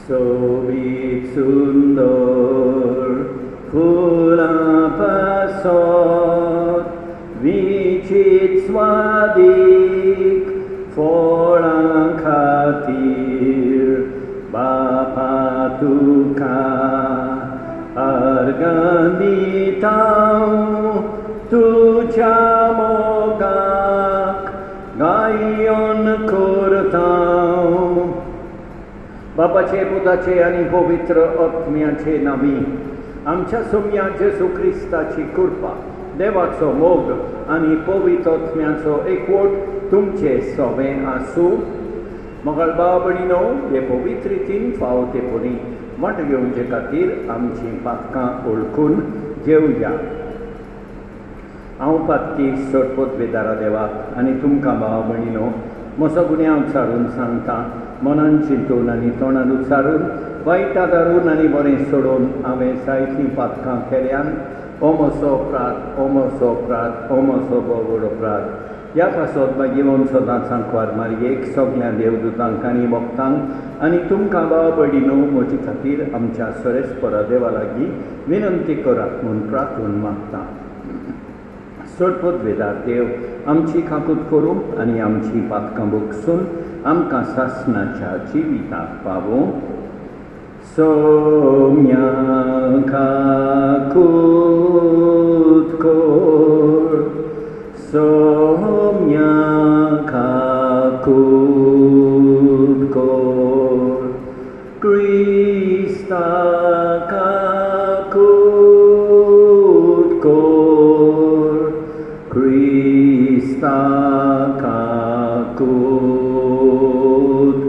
सोबीत सुंदर फुलां पासत विचित स्वादीक फळां खातीर बापा तुका अर्गां दिता तुज्या मोगाक गायन करता बापाचे पुताचे आनी पवित्र आत्म्याचे नामी आमच्या सोम्या जेजू क्रिस्ताची कृपा देवाचो मोग आनी पवित्र आत्म्याचो एकवट तुमचे सोबे आसूं मोगाळ भाव भयणीनो हे पवित्र रितीन फावतेपणी वाट घेवचे खातीर आमची पातकां ओळखून जेवया. हांव पातकी सोडपोत बेदारा देवाक आनी तुमकां भाव भयणीनो म्हजो गुन्यांव उचारून सांगता. मनान चिंतून आनी तोंडान उचारून वायटा दारून आनी बरें सोडून हांवें जायतीं पातकां केल्यान हो म्हजो अपराध हो म्हजो अपराध हो म्हजो बोगोड अपराध. ह्या पासत मागीर सदांच सांकवार मारयेक सगळ्या देवदूतांक आनी भक्तांक आनी तुमकां भाव भयणीनो म्हजे खातीर आमच्या सरेस्परा देवा लागीं विनंती करात म्हूण प्रार्थून मागता. सोडपोत वेदार देव आमची काकूट करूं आनी आमची पातकां भोगसून आमकां सासणाच्या जिविताक पावूं. सोम्या काकूट कोर सोम्या काकूट कोर क्रिस्ता काकूट कोर क्रिस्ता काकूट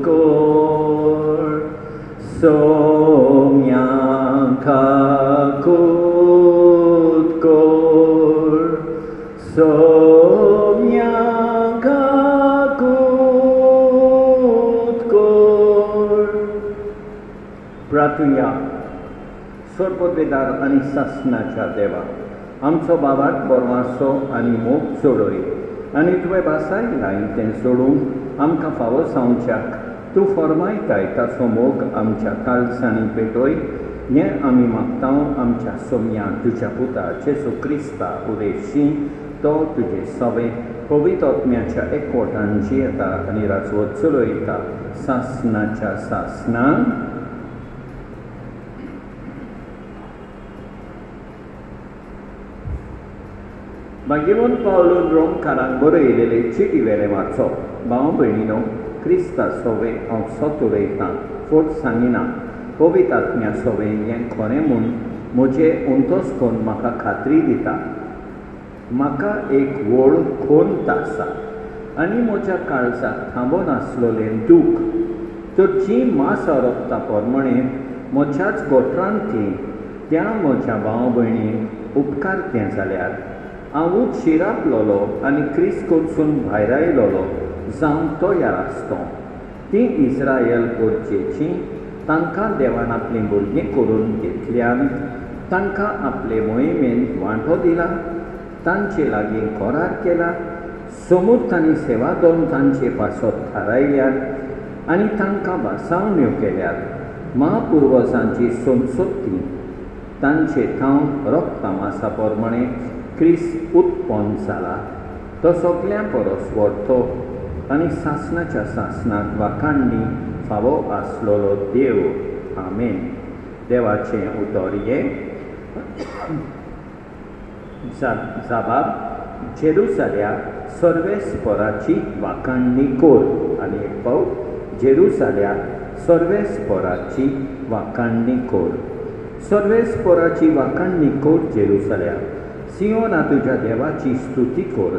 कोर सोम्या काकूट कोर सोम्या काकूट कोर. प्रार्थुया. सोडपोत बेदार आनी सासणाच्या देवा आमचो बाबाक बरवासो आनी मोग सोडोय आनी तुवें भासाय लायन तें सोडूंक आमकां फावो जावच्याक तूं फरमायताय ताचो मोग आमच्या काळजांनी पेटोय हें आमी मागतां आमच्या सोम्या तुज्या पुता जेजू क्रिस्ता उदेशी. तो तुजे सवे पवित्र आत्म्याच्या एकवटान जियेता आनी राजवट चलयता सासणाच्या सासणान. मागीर पावलून रोमकारांक बरयलेले चिटी वेले वाचप. भाव भयणीनो क्रिस्ता सोवे हांव सोत उलयतां फोट सांगिना. पवित्र आत्म्या सोवे हें खरें म्हूण म्हजे उंतोस कोन म्हाका खात्री दिता. म्हाका एक व्हड खोंत आसा आनी म्हज्या काळजाक थांबोन आसलोलें दूख तर जीं मास आरोपता प्रमाणे म्हज्याच गोठरांतली त्या म्हज्या भाव भयणीक उपकारतें जाल्यार हांवूच शिरापलोलो आनी क्रिस्त कडसून भायर आयलोलो जावन तयार आसतो. तीं इस्रायल पोरचेची तांकां देवान आपलीं भुरगीं करून घेतल्यान तांकां आपले मोहिमेंत वांटो दिला. तांचे लागीं करार केला. समूत आनी सेवा दोन तांचे पासत थारायल्यात आनी तांकां भासावण्यो केल्यात. महापुर्वजांची संसोत्ती तांचे थांव रक्तमासा प्रमाणे क्रिस्त उत्पन्न जाला. तो सगळ्यां परस व्हडतो आनी सासणाच्या सासणाक वाखाणणी फावो आसलोलो देव. आमेन. देवाचें उतर हे जाबाब जेरुसाल्या सर्वेस्पराची वाखाणणी कोर आनी एक पावट जेरुसाल्या सर्वेस्पराची वाखाणणी कोर. सर्वेस्पराची वाखाणणी कोर जेरुसाल्या. सियोना तुज्या देवाची स्तुती कोर.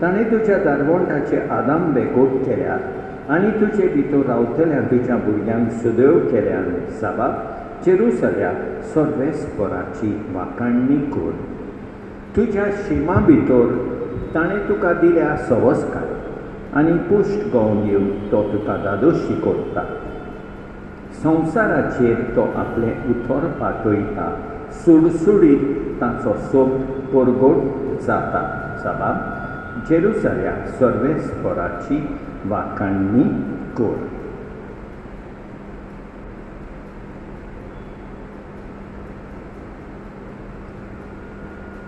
ताणें तुज्या दारवंटाचे आदांबे गोट केल्यात आनी तुजे भितर रावतल्या तुज्या भुरग्यांक सुदैव केल्यान. साबाब जेरुसाल्या सर्वेस्पराची वाखाणणी कोर. तुज्या शिमा भितर ताणें तुका दिल्या संवस्कार आनी पुश्ट गावन दिवंक तो तुका दादोशी करता. संवसाराचेर तो आपलें उतर पातयता. सुडसुडीत ताचो सोब परगट जाता. साबाब जेरुसाल्या सर्वेस्पराची वाखाणणी core.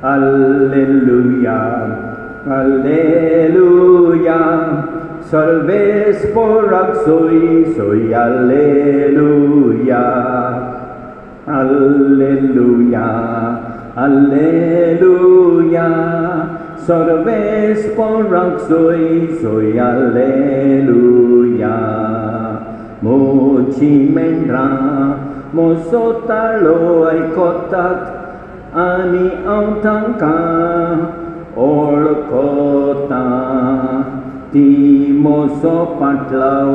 Alleluia, Alleluia, salves sporak soi, Alleluia, Alleluia, Alleluia, salves sporak soi, Alleluia, moci mendra, mosotalo ai kotat, ani autangka olkota timoso patlau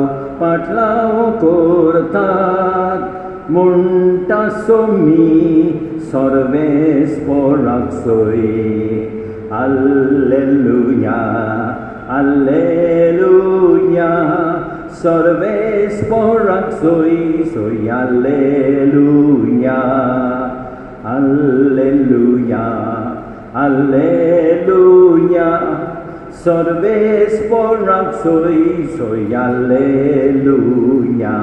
kurtat muntasomi sorves poraksoi. Alleluia, Alleluia, sorves poraksoi, Alleluia, Alleluia, Alleluia, sorves poraksoi, Alleluia.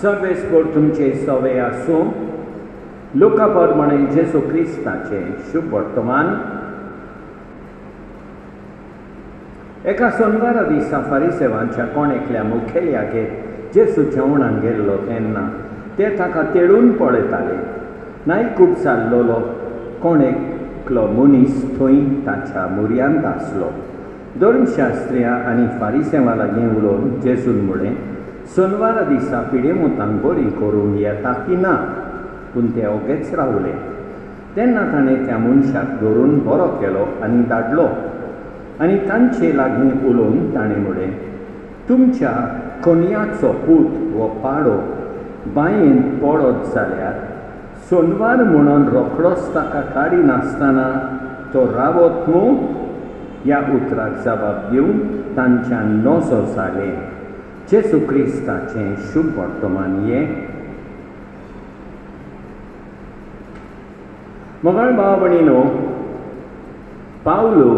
सर्वेस्पोर तुमचे सवे आसूं. Luca प्रमाणे जेसू क्रिस्ताचे शुभ वर्तमान. एका सोनवारा दिसा फारिसेवांच्या कोणेकल्या मुखेल्यागेर जेसू जेवणाक गेल्लो तेन्ना ते ताका तेडून पळयताले. नाय खूब चाललोलो कोणेकलो मनीस थंय ताच्या मुर्यांत आसलो. धर्मशास्त्रियां आनी फारिसेवां लागीं उलोवन जेसून म्हळें, सोनवारा दिसा पिडेमुतांक बरी करूंक येता की ना? पूण ते ओगेच रावले. तेन्ना ताणें त्या मनशाक धरून बरो केलो आनी धाडलो. आनी तांचे लागीं उलोवन ताणें म्हळें, तुमच्या कोणयाचो पूत वो पाडो बायेंत पडत जाल्यार सोनवार म्हणून रोखडोच ताका काडी नासतना तो रावत न्हू? ह्या उतराक जबाब दिवन तांच्यान नजो जालें. जेसू क्रिस्ताचें शुभ वर्तमान हे. मोगाळ भाव भयणीनो, पावलो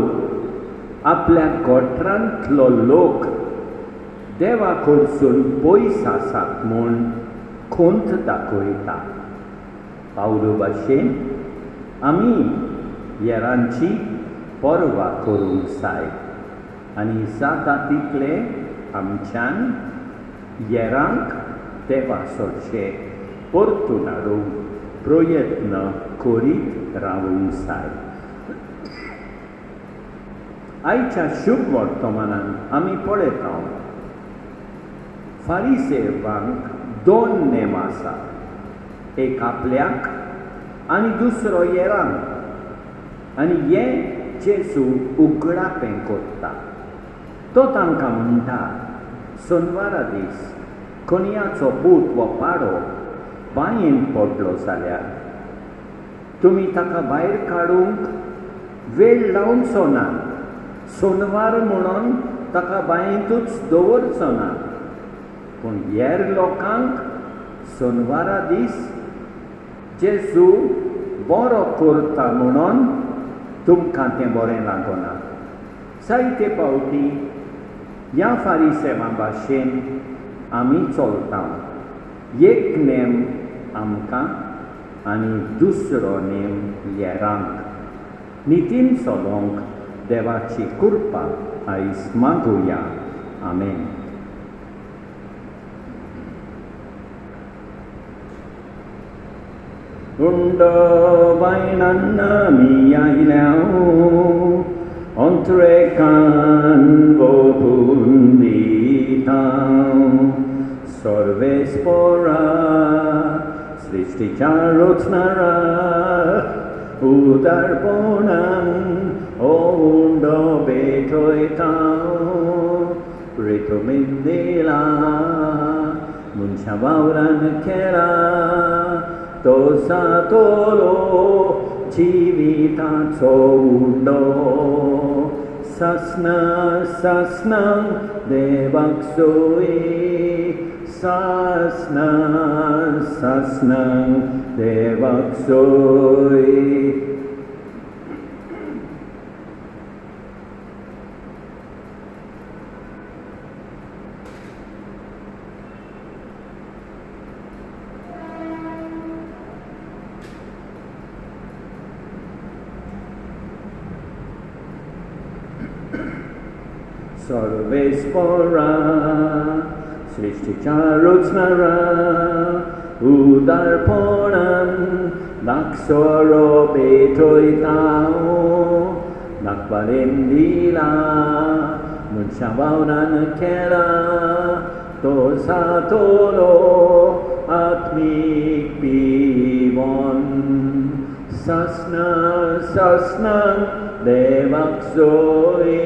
आपल्या गोठरांतलो लोक देवा कडसून पयस आसात म्हूण खोंत दाखयता. पावलो भाशेन आमी हेरांची पर्वा करूंक जाय आनी जाता तितले आमच्यान हेरांक देवा सोडचे परतून हाडूंक प्रयत्न करीत रावूंक जाय. आयच्या शुभ वर्तमानांत आमी पळयता फारिसेवांक दोन नेम आसा. एक आपल्याक आनी दुसरो हेरांक. आनी हे जेसू उगडापें करता. तो तांकां म्हणटा, सोनवारा दीस कोणयाचो पूत वो पाडो बायेंत पडलो जाल्यार तुमी ताका भायर काडूंक वेळ लावचो ना. सोनवार म्हणून ताका बायेंतूच दवरचो ना. पूण हेर लोकांक सोनवारा दीस जेसू बरो करता म्हणून तुमकां तें बरें लागना. जायते फावटी ह्या फारिसेवां भाशेन आमी चलता. एक नेम आमकां आनी दुसरो नेम हेरांक. नितीन चलोंक देवाची कृपा आयज मागुया. आमेन. बायनान आमी आयल्याव अंतरेकान भोगून दिता. सर्वेस्परा सृष्टीच्या रचणारा उदारपणान ओंडो भेटयता. प्रितुमीन दिला मनशा वावरान केला तो सातोलो जिविताचो उंडो. सासना सासना देवाक सोयी. सासना सासना देवाक सोयी. सर्वेस्परा सृष्टीच्या रचणारा उदारपणान दाक्षरो बेठयताओ दाखवारेन दिला मनशा भावनान केला तो सातोलो आत्मीक पिवोन सासना सासना देवाक जोय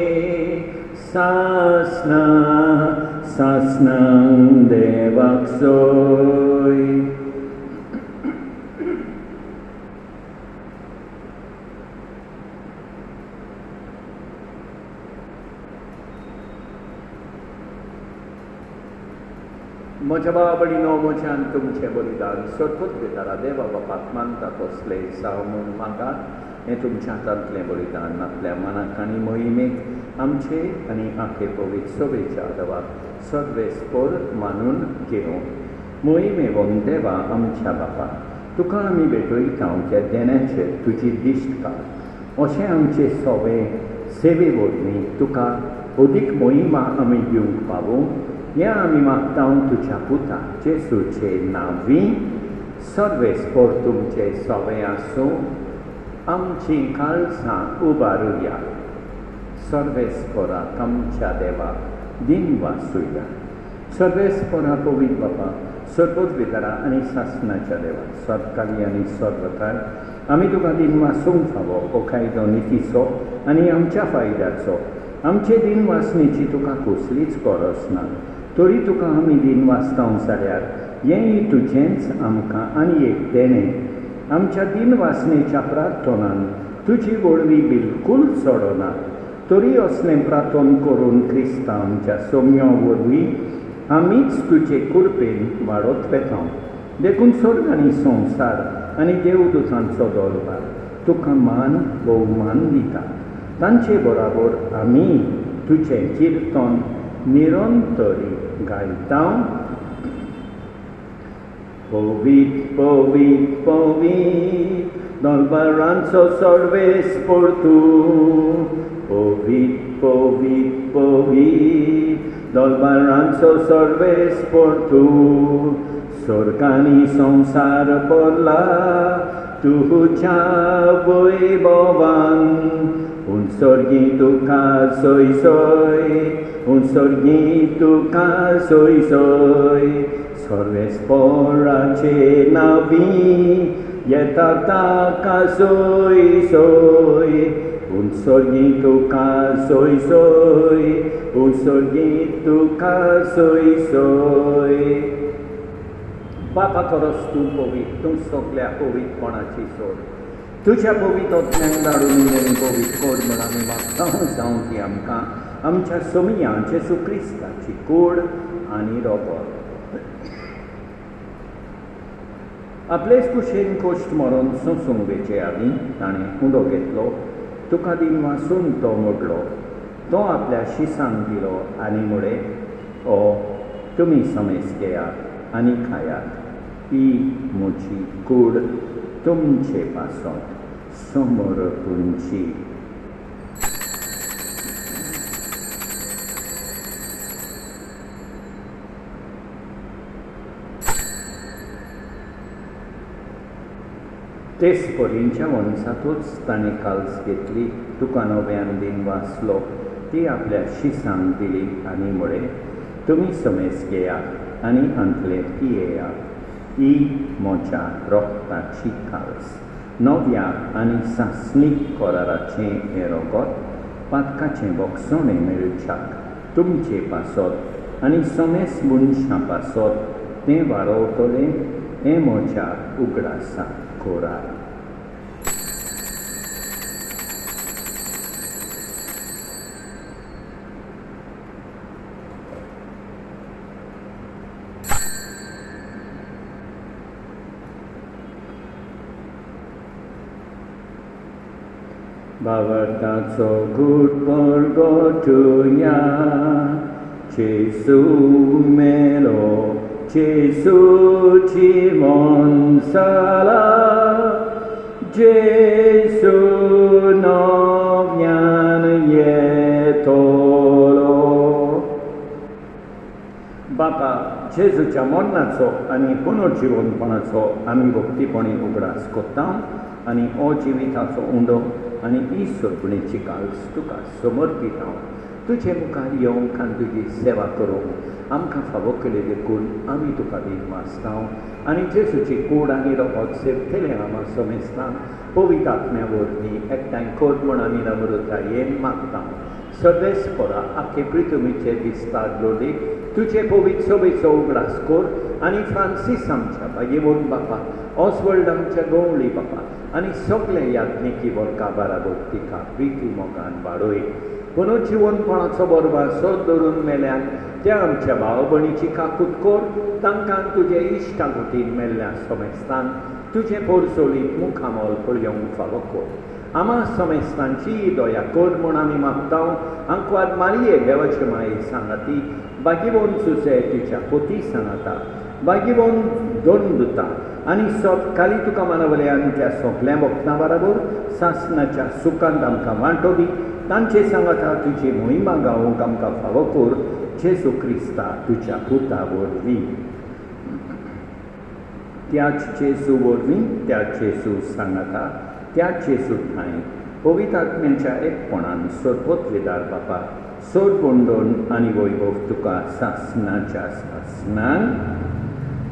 सासना सासना देवाक जोय म्हज्या बाबडीनो म्हज्यान तुमचें बलिदान सतत भितरा देवा बापाक मानता तसलें जावं म्हूण म्हाका हें तुमच्या हातांतलें बलिदान आपल्या मनाक आनी मोहिमेक आमचे आनी आखे पवित्र सभेच्या आदाराक सर्वेस्पर मानून घेवं मोहिमेवून देवा आमच्या बापा तुका आमी भेटयता त्या देण्याचेर तुजी दिश्ट काड अशें आमचें सवें सेवे वरवीं तुका अदीक मोहिमा आमी दिवंक पावूं हें आमी मागता तुज्या पुता जेसूचे नांवी सर्वेस्पर तुमचें सवें आसूं आमची काळजां उबारुया सर्वेस्पराक आमच्या देवाक दिन वासुया सर्वेस्परा पवित्र बापा सर्वोच भितरा आनी सासणाच्या देवा सत्काली आनी सर्वकाळ आमी तुका दिन वासूंक फावो हो कायदो नितीचो आनी आमच्या फायद्याचो आमचे दिन वासणेची तुका कसलीच गरज ना तरी तुका आमी दिन वाचता जाल्यार हेंय तुजेंच आमकां आनी एक देणें आमच्या दिन वाचणेच्या प्रार्थनान तुजी वळवी बिलकूल चडना तरी असलें प्रार्थन करून क्रिस्तांव आमच्या सोम्या वरवीं आमीच तुजे कृपेन वाडत वेता देखून स्वर्ग आनी संवसार आनी देवदूतांचो दरबार तुका मान भोवमान दिता तांचे बराबर आमी तुजें किर्तन निरंतरी गायता पवित्र पवित्र पवित्र दरबारांचो सर्वेस्पर तूं पवित्र पवित्र पवित्र दरबारांचो सर्वेस्पर तूं स्वर्ग आनी संवसार भरला तुज्या वैभवान उंचर्गी तुका सोय सोय उंचर्गी तुका सोय सोय सर्वेस्पराचे नांवी येता ताका सोय सोय उंचर्गी तुका सोय सोय उंचर्गी तुका सोय सोय बापा खरोच तूं पवित्र तूं सगळ्या पवित्रपणाची सोड तुज्या पवित्रत्म्याक धाडून पवित्र कोड म्हण आमी मागता जावं ती आमकां आमच्या सोमया जेजू क्रिस्ताची कूड आनी रोगोर आपलेच कुशेन कोश्ट मरोन सोंसूंक वेचे आदी ताणें उंडो घेतलो तुका दिन वासून तो मोडलो तो आपल्या शिसांक दिलो आनी मुळे ओ तुमी समेस घेयात आनी खायात ही म्हजी कूड तुमचे पासत समोर तुमची तेच परींच्या मनसातूच ताणें काल्स घेतली तुका नव्यान दिन वाचलो ती आपल्या शिसांक दिली आनी म्हळे तुमी समेस घेयात आनी अंतले पियेयात ही म्हज्या रोगताची काल्स नव्या आनी सासणीक कराराचें हें रोगोत पातकाचें बोगसोणें मेळच्याक तुमचे पासत आनी समेस मनशां पासत तें वाडोवतलें हें म्हज्या उगडासा कोरार Bavartaco good porgotuya Jesu melo Jesu Chimon sala Jesu novian yetolo जेजूच्या मरणाचो आनी पुनर्जिवनपणाचो आमी भक्तीपणी उगडास कोत्ता आनी हो जिविताचो उंडो आनी ही सोडपणेची काळज तुका समर्पिता. तुजे मुखार येवंक आनी तुजी सेवा करूंक आमकां फावो केले देखून आमी तुका वाचता आनी जेजूची कूड आनी रोगोत सेवतले आमा समेस्तान पवित्र आत्म्या वरवीं एकठांय कर म्हूण आमी नम्रतायेन मागता. सर्वेस्परा आख्खे पृथ्वीचे विस्तार लोडी तुजे पवित्र सभेचो उगडास कर आनी फ्रांसीस आमच्या बायेवून बापा, ऑसवर्ल्ड आमच्या गवळी बापा आनी सगळे याज्ञिकी वर्गा बाराबर तिका प्रिती मोगान वाडोय. पुनर्जिवनपणाचो बरोबर सोद धरून मेल्यान त्या आमच्या भाव भयणीची काकूट कर. तांकां तुजे इश्टा गोटीन मेल्ल्या समेस्तान तुजे पोरसोलीत मुखामोल पळयोवंक फावो कर. आमा समेस्तांची दया कर म्हूण आमी मागता. आंकवाद मारये देवाचे माये सांगाती, बागीवोन सुसे तिच्या पोती सांगाता, बागीवोन दोन दुता आनी सोदकाली तुका मानवल्यान त्या सोगल्या भक्तां बरोबर सासणाच्या सुखांत आमकां वांटो दी. तांचे सांगाता तुजी मोहिमा गावूंक आमकां फावो कर. जेजू क्रिस्ता तुज्या पुता वरवीं. त्याच जेजू वरवीं, त्या जेजू सांगाता, त्या जेजू ठांय पवित्र आत्म्याच्या एकपणान सर्वोत्वेदार बापा सोड बोंडोन आनी वैभव तुका सासणाच्या सासणान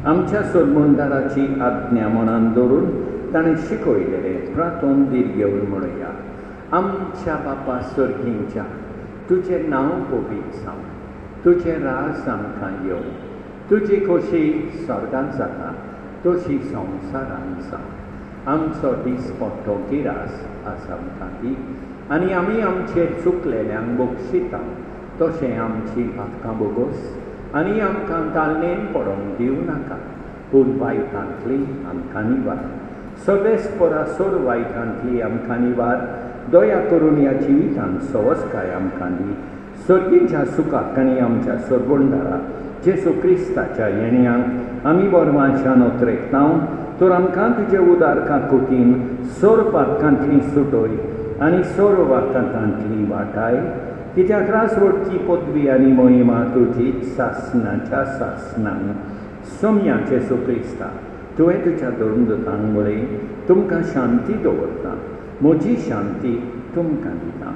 आमच्या सोडमोंडाराची आज्ञा मनान दवरून ताणें शिकयलेलें प्रार्थोन दिर्घेवन म्हणया. आमच्या बापा सर्गींच्या तुजें नांव पवित्र जावं, तुजें राज आमकां येवं, तुजी खोशी स्वर्गांत जाता तशी संवसारांत जावं. आमचो दिसपट्टो गिरास आज आमकां दी आनी आमी आमचेर चुकलेल्यांक बक्षिता तशें आमची पातकां बोगोस आनी आमकां गालनेन पडोवंक दिवं नाका, पूण वायटांतली आमकां निवार. सर्वेस्परा सोड वायटांतली आमकां निवार. दया करून ह्या जिवितांत सवस्काय आमकां दी. सर्गीच्या सुखाक आनी आमच्या सोडबोंडारा जेजू क्रिस्ताच्या येण्याक आमी बोरमाच्यान ओतरेकता. तर आमकां तुजे उदार काकुटीन सोर पातकांतली सुटोय आनी सोर वाकांतांतली वाटाय. कित्याक रासवडची पदवी आनी मोहिमा तुजीच सासणाच्या सासणान सोम्या जेजू क्रिस्ता तुवें तुज्या दोंडोतांक वळय. तुमकां शांती दवरता, म्हजी शांती तुमकां दिता.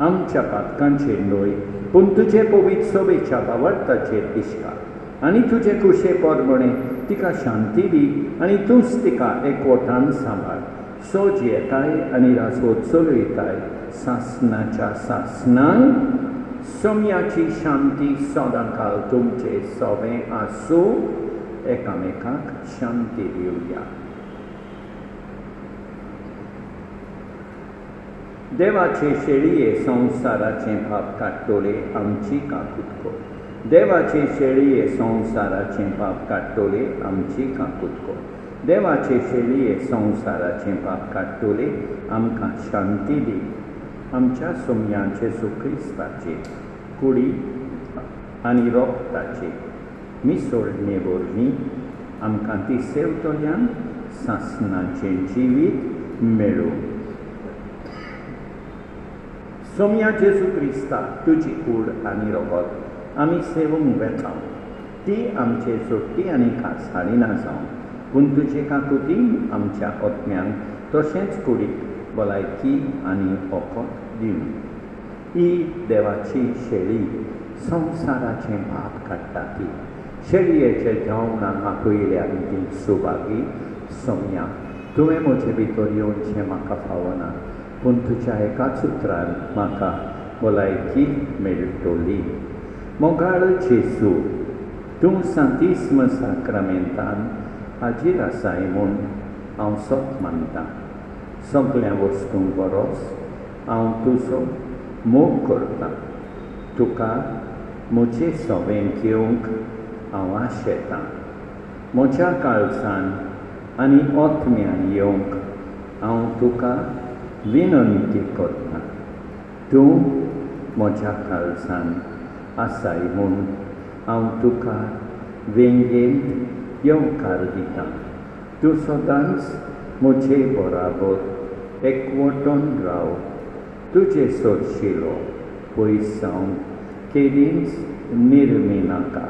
आमच्या पातकांचेर न्हय पूण तुजे पवित्र सभेच्या वावरताचेर दिश्का आनी तुजे कुशे परमणे तिका शांती दी आनी तूंच तिका एकवटान सांबाळ. सोज येताय आनी रासवत चलयताय सासणाच्या सासणान. सोम्याची शांती सदांकाळ तुमचे सोबे आसूं. एकामेकाक शांती दिवया. देवाचे शेळये संवसाराचे पाप काडटोले आमची काकूट कर. देवाचे शेळये संवसाराचे पाप काडटोले आमची काकूट कर. देवाचे शेळये संवसाराचे पाप काडटोले आमकां शांती दी. आमच्या सोम्याचे सुक्रिस्ताचे कुडी आनी रोगताचे मिसोळणे वरवीं आमकां ती सेवतोल्यान सासणाचें जिवीत मेळूं. सोम्या जेजू क्रिस्ता तुजी कूड आनी रोगोत आमी सेवूंक वेता. ती आमचे सोडटी आनी कासाळीना जावं, पूण तुजे काकुतीन आमच्या ओत्म्यांक तशेंच कुडीक भलायकी आनी ओकोत दिवं. ही देवाची शेळी संवसाराचें पाप काडटा. ती शेळयेचे जेवणाक आपयल्यान ती सुभागी. सोम्या तुवें म्हजे भितर येवचें म्हाका फावना, पूण तुज्या एकाच उतरान म्हाका भलायकी मेळटली. मोगाळ जेजू, तूं सांतिस्म साक्रामेंतान हाजीर आसाय म्हूण हांव सोत मानतां. सगळ्या वस्तूंक बरोस हांव तुजो मोग करतां. तुका म्हजे सोबेंत येवंक हांव आशेतां. म्हज्या काळजान आनी ओत्म्यान येवंक हांव तुका विनंती करतां. तूं म्हज्या काळजान आसाय म्हूण हांव तुका वेंगेंत येवकार दितां. तूं सदांच म्हजे बराबर एकवटून राव. तुजे सोडशिलो पयस जावन केदींच निर्मी नाका.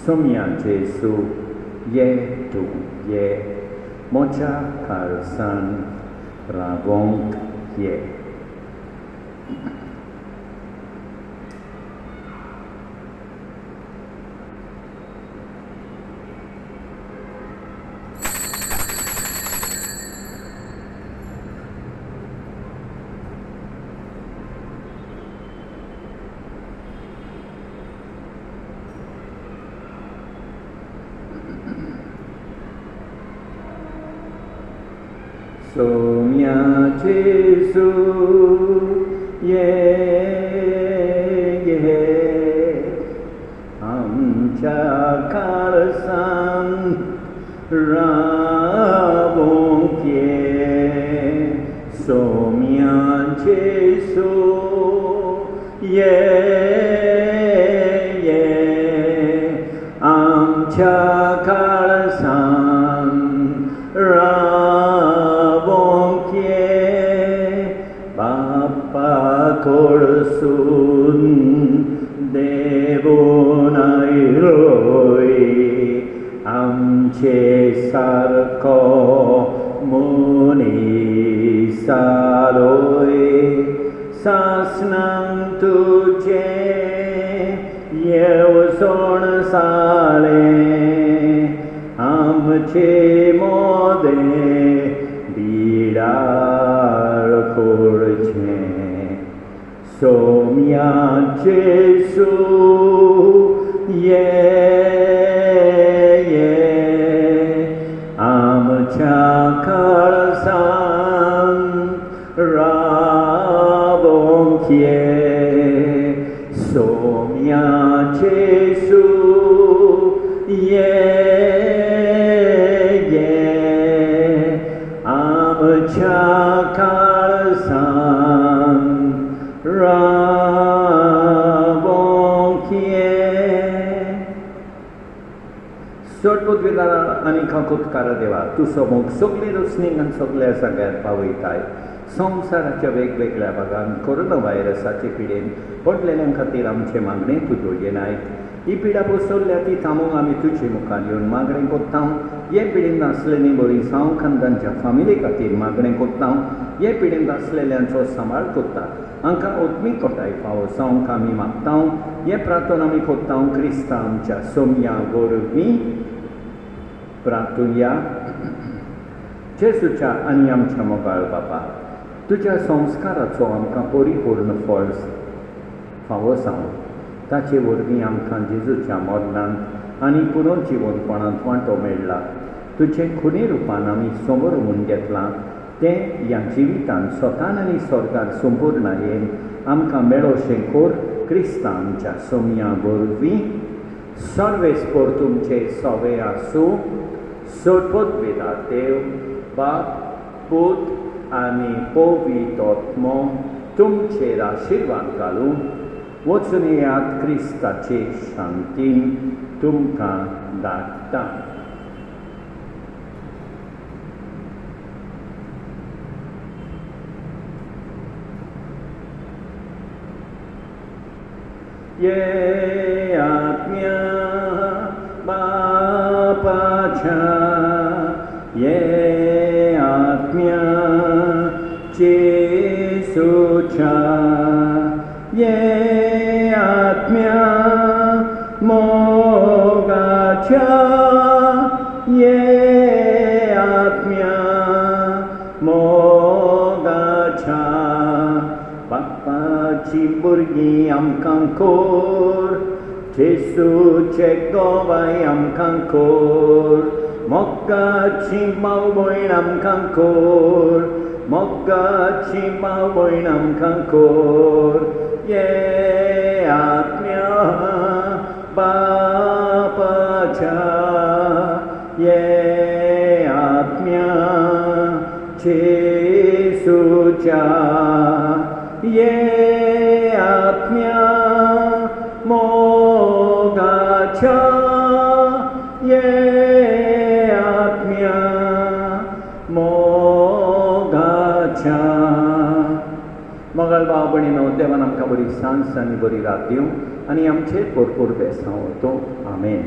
सोम्या जेसु ये tu ye mocha karsan rabong ye. Somya Jesu ye amcha karsan rabong ye. Somya Jesu ye amcha karsan Korsun devonai amche sarko muni saloi sasnam tuje yevson sale amche mode bidar korche. Somya Jesu ye amcha karsan rabong ye. Somya Jesu ye amcha karsan Sorput vedara ani kakut kara deva tu somok sogli rusningan sogल्या सगळ्यात पावयताय संवसाराच्या वेगवेगळ्या भागांत corona व्हायरसाचे पिडेन पडलेल्यां खातीर आमचे मागणे तूं धोळयेनाय. ही पिडा बसवल्या ती थांबोवंक आमी तुजे मुखार येवन मागणें कोत्ता. हे पिडेंत आसलेली बरी साव खानदानच्या फामिली खातीर मागणें कोत्ता. हे पिडेंत आसलेल्यांचो सांबाळ कोत्ता. आमकां ओत्मीक कोटाय फावो जावंक आमी मागता. हे प्रार्थना आमी कोत्ता क्रिस्ता आमच्या सोम्या वरवीं प्रार्थुया. जेसूच्या आनी आमच्या मोगाळ बाबा तुज्या संस्काराचो आमकां परिपूर्ण फळ फावो जावं. ताचे वरवीं आमकां जेजूच्या मरणांत आनी पुनर्जीवनपणांत वांटो मेळ्ळा. तुजें खुनी रुपान आमी समोर व्हरून घेतलां तें ह्या जिवितांत स्वतान आनी स्वर्गार संपूर्णायेन आमकां मेळोशें कोर क्रिस्ता आमच्या सोम्या वरवीं. सर्वेस्पर तुमचे सोवे आसूं. सोडपत वेदा देव बाप पूत आनी पवित्र आत्मो तुमचेर आशिर्वाद घालूं. वचून येयात क्रिस्ताचे शांतीन तुमकां धाडटा. ये आत्म्या बापाच्या ये आत्म्या जेसूच्या ये आत्म्या मोगाच्या ये आत्म्या मोगाच्या बापाची भुरगीं आमकां कोर. जेसूचे गोवाय आमकां कोर. मोगाची भाव भयण आमकां कोर. मोगाची भाव भयण आमकां कोर. ये आत्म्या बापाच्या ये आत्म्या जेसूच्या ये आत्म्या मोगाच्या ये आत्म्या मोगाच्या. मोगाळ भाव भयणीनो देवान आमकां बरी सांज आनी बरी रात दिवं आनी आमचेर भरपूर बेसांव होतो. आमेन.